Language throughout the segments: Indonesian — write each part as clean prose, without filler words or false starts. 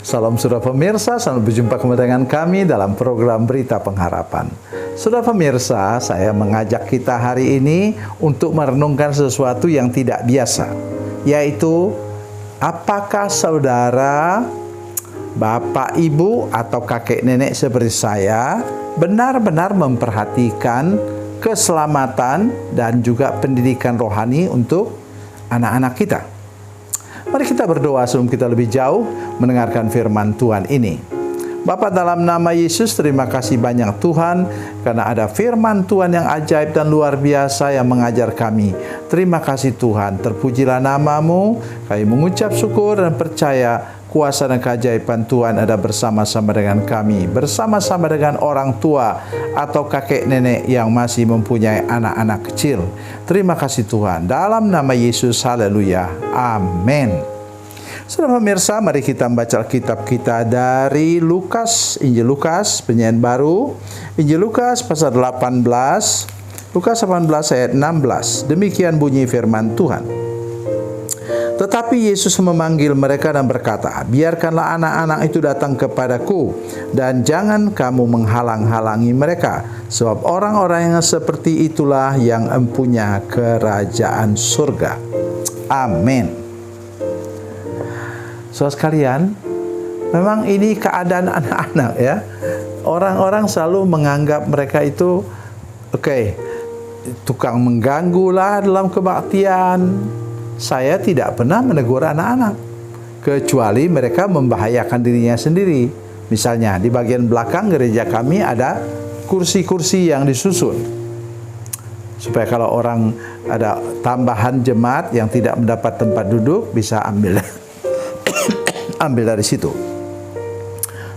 Salam saudara pemirsa, selamat berjumpa kembali dengan kami dalam program Berita Pengharapan. Saudara pemirsa, saya mengajak kita hari ini untuk merenungkan sesuatu yang tidak biasa, yaitu apakah saudara, bapak, ibu, atau kakek nenek seperti saya benar-benar memperhatikan keselamatan dan juga pendidikan rohani untuk anak-anak kita? Mari kita berdoa sebelum kita lebih jauh mendengarkan firman Tuhan ini. Bapa, dalam nama Yesus, terima kasih banyak Tuhan karena ada firman Tuhan yang ajaib dan luar biasa yang mengajar kami. Terima kasih Tuhan, terpujilah namamu. Kami mengucap syukur dan percaya kuasa dan keajaiban Tuhan ada bersama-sama dengan kami, bersama-sama dengan orang tua atau kakek nenek yang masih mempunyai anak-anak kecil. Terima kasih Tuhan, dalam nama Yesus, haleluya, amin. Saudara pemirsa, mari kita membaca Alkitab kita dari Lukas, Injil Lukas, penyanyian baru, Injil Lukas pasal 18, Lukas 18 ayat 16. Demikian bunyi firman Tuhan. Tetapi Yesus memanggil mereka dan berkata, biarkanlah anak-anak itu datang kepadaku, dan jangan kamu menghalang-halangi mereka, sebab orang-orang yang seperti itulah yang empunya kerajaan surga. Amin. Saudara sekalian, memang ini keadaan anak-anak ya. Orang-orang selalu menganggap mereka itu tukang mengganggu lah dalam kebaktian. Saya tidak pernah menegur anak-anak, kecuali mereka membahayakan dirinya sendiri. Misalnya di bagian belakang gereja kami ada kursi-kursi yang disusun, supaya kalau orang ada tambahan jemaat yang tidak mendapat tempat duduk bisa ambil dari situ.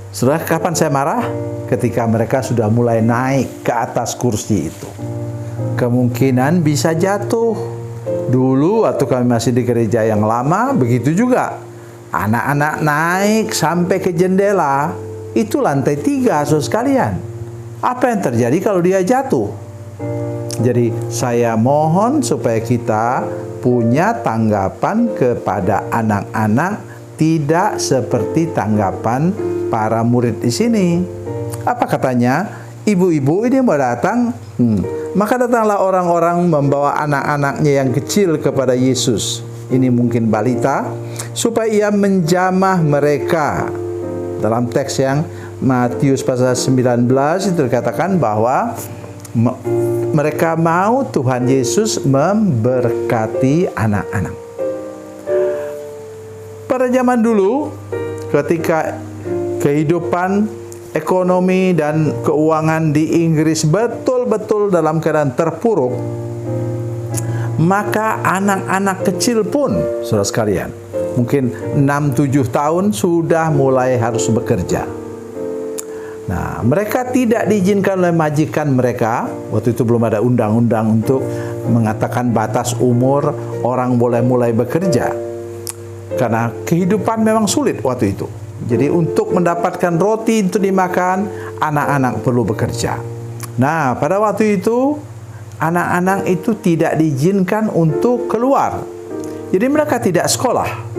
Saudara, kapan saya marah? Ketika mereka sudah mulai naik ke atas kursi itu. Kemungkinan bisa jatuh. Dulu waktu kami masih di gereja yang lama, begitu juga. Anak-anak naik sampai ke jendela, itu lantai 3, saudara sekalian. Apa yang terjadi kalau dia jatuh? Jadi saya mohon supaya kita punya tanggapan kepada anak-anak tidak seperti tanggapan para murid di sini. Apa katanya? Ibu-ibu ini mau datang, maka datanglah orang-orang membawa anak-anaknya yang kecil kepada Yesus. Ini mungkin balita, supaya ia menjamah mereka. Dalam teks yang Matius pasal 19 itu dikatakan bahwa mereka mau Tuhan Yesus memberkati anak-anak. Pada zaman dulu, ketika kehidupan ekonomi dan keuangan di Inggris betul-betul dalam keadaan terpuruk, maka anak-anak kecil pun, saudara sekalian, mungkin 6-7 tahun sudah mulai harus bekerja. Nah, mereka tidak diizinkan oleh majikan mereka. Waktu itu belum ada undang-undang untuk mengatakan batas umur orang boleh mulai bekerja, karena kehidupan memang sulit waktu itu. Jadi untuk mendapatkan roti untuk dimakan, anak-anak perlu bekerja. Nah, pada waktu itu anak-anak itu tidak diizinkan untuk keluar. Jadi mereka tidak sekolah.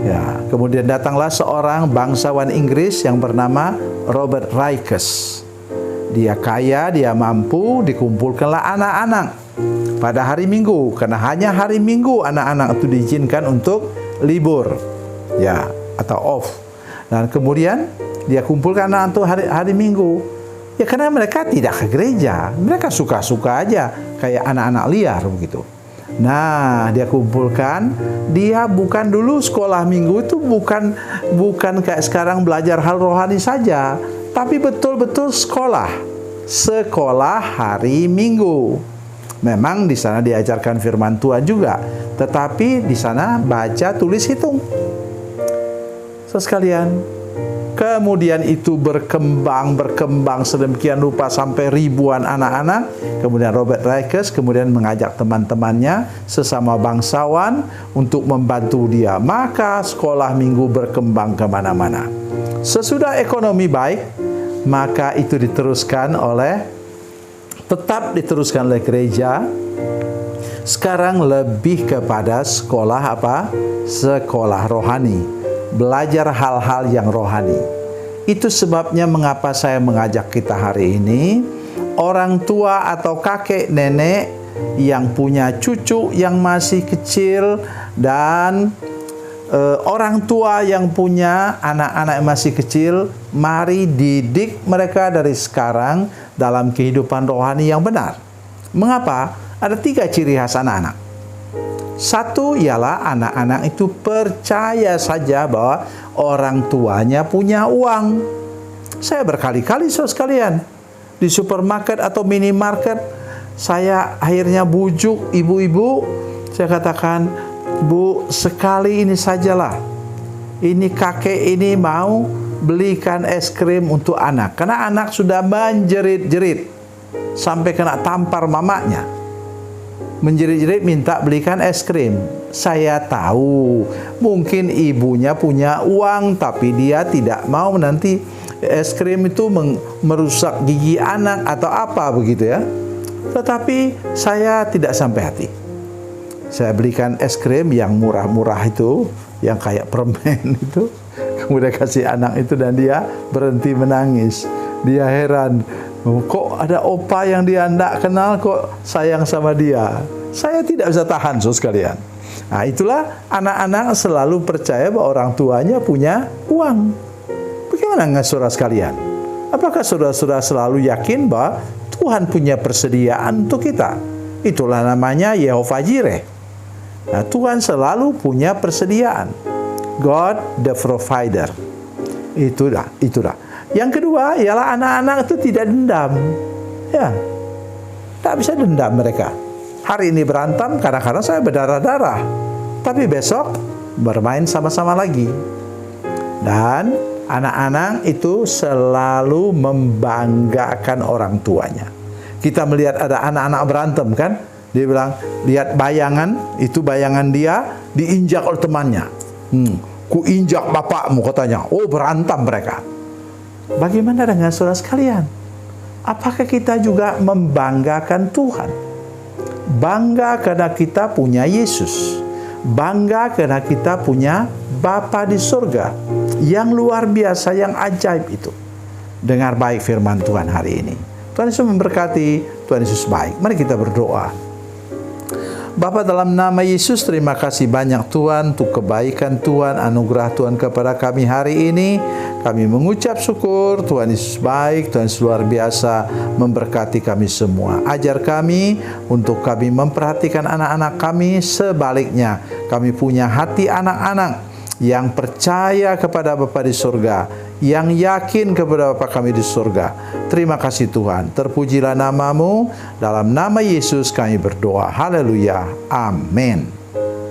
Ya, kemudian datanglah seorang bangsawan Inggris yang bernama Robert Raikes. Dia kaya, dia mampu, dikumpulkanlah anak-anak pada hari Minggu, karena hanya hari Minggu anak-anak itu diizinkan untuk libur, ya, atau off. Dan kemudian dia kumpulkan anak untuk hari Minggu. Ya, karena mereka tidak ke gereja, mereka suka-suka aja kayak anak-anak liar begitu. Nah, dia kumpulkan, dia bukan dulu sekolah minggu itu bukan kayak sekarang belajar hal rohani saja, tapi betul-betul sekolah hari Minggu. Memang di sana diajarkan firman Tuhan juga, tetapi di sana baca, tulis, hitung. Sekalian, kemudian itu berkembang sedemikian rupa sampai ribuan anak-anak. Kemudian Robert Raikes kemudian mengajak teman-temannya sesama bangsawan untuk membantu dia. Maka sekolah minggu berkembang kemana-mana. Sesudah ekonomi baik, maka itu tetap diteruskan oleh gereja. Sekarang lebih kepada sekolah apa? Sekolah rohani. belajar hal-hal yang rohani. Itu sebabnya mengapa saya mengajak kita hari ini, orang tua atau kakek nenek yang punya cucu yang masih kecil dan orang tua yang punya anak-anak yang masih kecil, mari didik mereka dari sekarang dalam kehidupan rohani yang benar. Mengapa? Ada 3 ciri khas anak-anak. Satu ialah anak-anak itu percaya saja bahwa orang tuanya punya uang. Saya berkali-kali saudara sekalian, di supermarket atau minimarket, saya akhirnya bujuk ibu-ibu, saya katakan, Bu, sekali ini sajalah. Ini kakek ini mau belikan es krim untuk anak. Karena anak sudah menjerit-jerit sampai kena tampar mamanya. Menjerit-jerit minta belikan es krim. Saya tahu mungkin ibunya punya uang, tapi dia tidak mau nanti es krim itu merusak gigi anak atau apa begitu ya. Tetapi saya tidak sampai hati. Saya belikan es krim yang murah-murah itu, yang kayak permen itu. Kemudian kasih anak itu dan dia berhenti menangis. Dia heran, kok ada opa yang dia tidak kenal kok sayang sama dia. Saya tidak bisa tahan saudara sekalian. Nah, itulah anak-anak selalu percaya bahwa orang tuanya punya uang. Bagaimana dengan saudara sekalian? Apakah saudara-saudara selalu yakin bahwa Tuhan punya persediaan untuk kita? Itulah namanya Yehova Jireh. Nah, Tuhan selalu punya persediaan. God the provider. Itulah. Yang kedua ialah anak-anak itu tidak dendam. Ya, tak bisa dendam mereka. Hari ini berantem, kadang-kadang saya berdarah-darah. Tapi besok bermain sama-sama lagi. Dan anak-anak itu selalu membanggakan orang tuanya. Kita melihat ada anak-anak berantem kan? Dia bilang, lihat bayangan, itu bayangan dia diinjak oleh temannya. Ku injak bapakmu katanya. Oh, berantem mereka. Bagaimana dengan saudara sekalian? Apakah kita juga membanggakan Tuhan? Bangga karena kita punya Yesus. Bangga karena kita punya Bapa di surga yang luar biasa, yang ajaib itu. Dengar baik firman Tuhan hari ini. Tuhan Yesus memberkati, Tuhan Yesus baik. Mari kita berdoa. Bapa, dalam nama Yesus, terima kasih banyak Tuhan untuk kebaikan Tuhan, anugerah Tuhan kepada kami hari ini. Kami mengucap syukur, Tuhan Yesus baik, Tuhan Yesus luar biasa memberkati kami semua. Ajar kami untuk kami memperhatikan anak-anak kami, sebaliknya kami punya hati anak-anak yang percaya kepada Bapa di surga, yang yakin kepada Bapa kami di surga. Terima kasih Tuhan, terpujilah namamu. Dalam nama Yesus kami berdoa. Haleluya, amin.